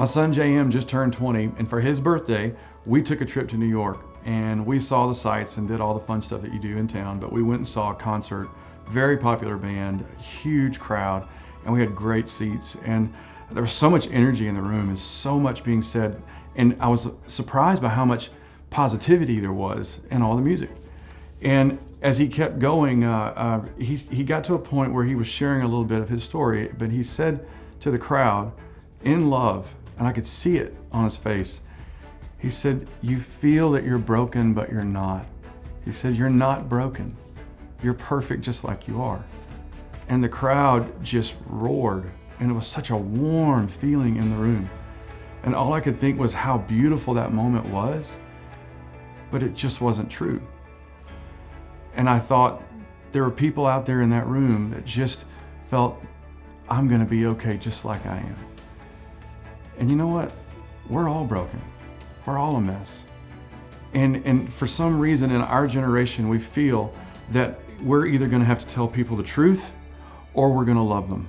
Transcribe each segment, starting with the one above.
My son JM just turned 20, and for his birthday, we took a trip to New York, and we saw the sights and did all the fun stuff that you do in town, but we went and saw a concert, very popular band, huge crowd, and we had great seats, and there was so much energy in the room and so much being said, and I was surprised by how much positivity there was in all the music. And as he kept going, he got to a point where he was sharing a little bit of his story, but he said to the crowd, in love, and I could see it on his face, he said, "You feel that you're broken, but you're not." He said, "You're not broken. You're perfect just like you are." And the crowd just roared, and it was such a warm feeling in the room. And all I could think was how beautiful that moment was, but it just wasn't true. And I thought there were people out there in that room that just felt, I'm gonna be okay just like I am. And you know what? We're all broken. We're all a mess. And for some reason in our generation, we feel that we're either gonna have to tell people the truth or we're gonna love them.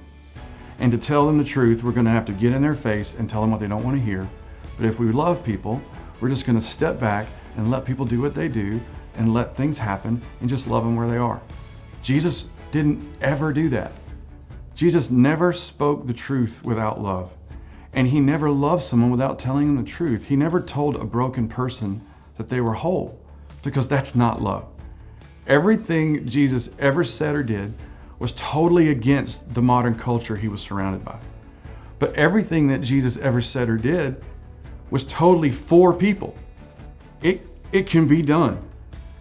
And to tell them the truth, we're gonna have to get in their face and tell them what they don't wanna hear. But if we love people, we're just gonna step back and let people do what they do and let things happen and just love them where they are. Jesus didn't ever do that. Jesus never spoke the truth without love. And he never loved someone without telling them the truth. He never told a broken person that they were whole, because that's not love. Everything Jesus ever said or did was totally against the modern culture he was surrounded by. But everything that Jesus ever said or did was totally for people. It can be done.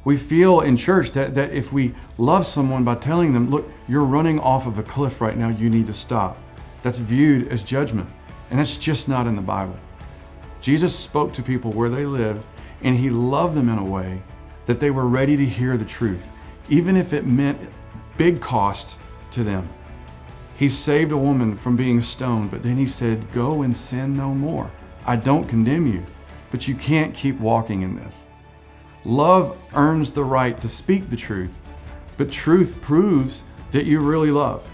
We feel in church that if we love someone by telling them, look, you're running off of a cliff right now, you need to stop, that's viewed as judgment. And that's just not in the Bible. Jesus spoke to people where they lived, and he loved them in a way that they were ready to hear the truth, even if it meant big cost to them. He saved a woman from being stoned, but then he said, go and sin no more. I don't condemn you, but you can't keep walking in this. Love earns the right to speak the truth, but truth proves that you really love.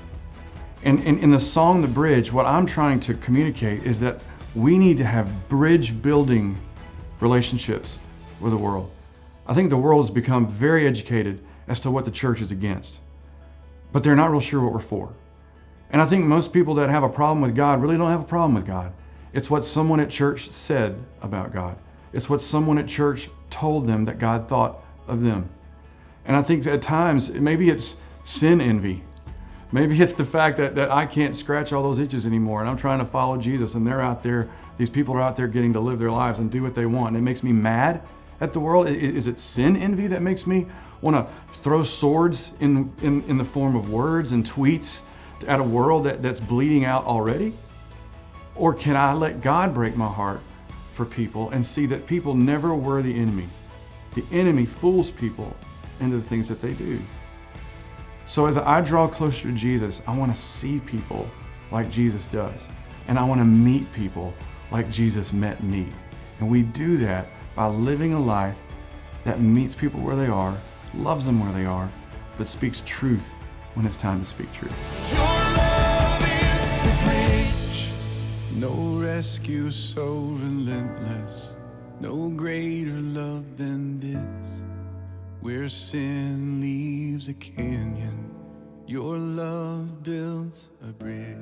And in the song, The Bridge, what I'm trying to communicate is that we need to have bridge building relationships with the world. I think the world has become very educated as to what the church is against, but they're not real sure what we're for. And I think most people that have a problem with God really don't have a problem with God. It's what someone at church said about God. It's what someone at church told them that God thought of them. And I think at times, maybe it's sin envy. Maybe it's the fact that I can't scratch all those itches anymore, and I'm trying to follow Jesus, and they're out there, these people are out there getting to live their lives and do what they want. And it makes me mad at the world. Is it sin envy that makes me want to throw swords in the form of words and tweets at a world that's bleeding out already? Or can I let God break my heart for people and see that people never were the enemy? The enemy fools people into the things that they do. So as I draw closer to Jesus, I want to see people like Jesus does. And I want to meet people like Jesus met me. And we do that by living a life that meets people where they are, loves them where they are, but speaks truth when it's time to speak truth. Your love is the bridge. No rescue so relentless. No greater love than this. Where sin leaves a canyon, your love builds a bridge.